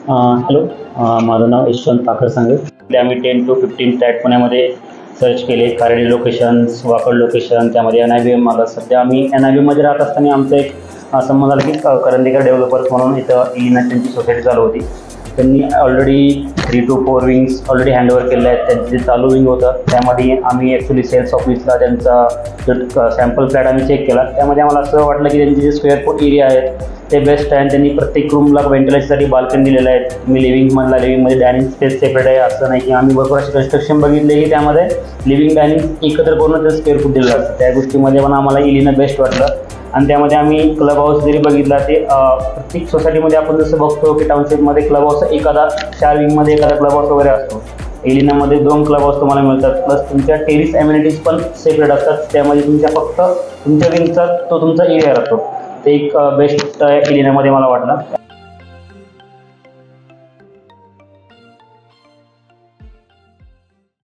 Hello, माझं नाव यशवंत पाखर सांगे. आम्ही 10 to 15 फ्लॅट पुण्यामध्ये सर्च केले. खारेडी लोकेशन्स, वाकड लोकेशन, त्यामध्ये NIBM आलं. सध्या आम्ही NIBMमध्ये राहत असताना आमचा एक संबंध झाला की करंदीकर डेव्हलपर्स म्हणून इथं इलिना त्यांची सोसायटी चालू होती. त्यांनी already 3 to 4 wings already handover केलेले आहेत. त्यांचं जे चालू विंग होतं त्यामध्ये आम्ही ॲक्च्युली सेल्स ऑफिसला त्यांचा जो सॅम्पल फ्लॅट आम्ही चेक केला. त्यामध्ये आम्हाला असं वाटलं की त्यांचे जे स्क्वेअर फूट एरिया आहेत ते बेस्ट आहे. त्यांनी प्रत्येक रूमला व्हेंटिलेशनसाठी बाल्कनी दिलेलं आहे. मी लिव्हिंगमध्ये डायनिंग स्पेस सेपरेट आहे, असं नाही की आम्ही भरपूर असे कन्स्ट्रक्शन बघितले की त्यामध्ये लिव्हिंग डायनिंग एकत्र करून त्याचं स्क्वेअर फूट दिलं जातं. त्या गोष्टीमध्ये पण आम्हाला इलिना बेस्ट वाटलं. आणि त्यामध्ये आम्ही क्लब हाऊस जरी बघितला ते प्रत्येक सोसायटीमध्ये आपण जसं बघतो की टाउनशिपमध्ये क्लब हाऊस एखादा 4 विंगमध्ये एखादा क्लब हाऊस वगैरे असतो. इलिनामध्ये 2 क्लब हाऊस तुम्हाला मिळतात, प्लस तुमच्या टेरिस ॲम्युनिटीज पण सेपरेट असतात. त्यामध्ये तुमच्या फक्त तुमच्या विंगचा तो तुमचा एरिया राहतो. ते एक बेस्ट इलिनामध्ये मला वाटलं.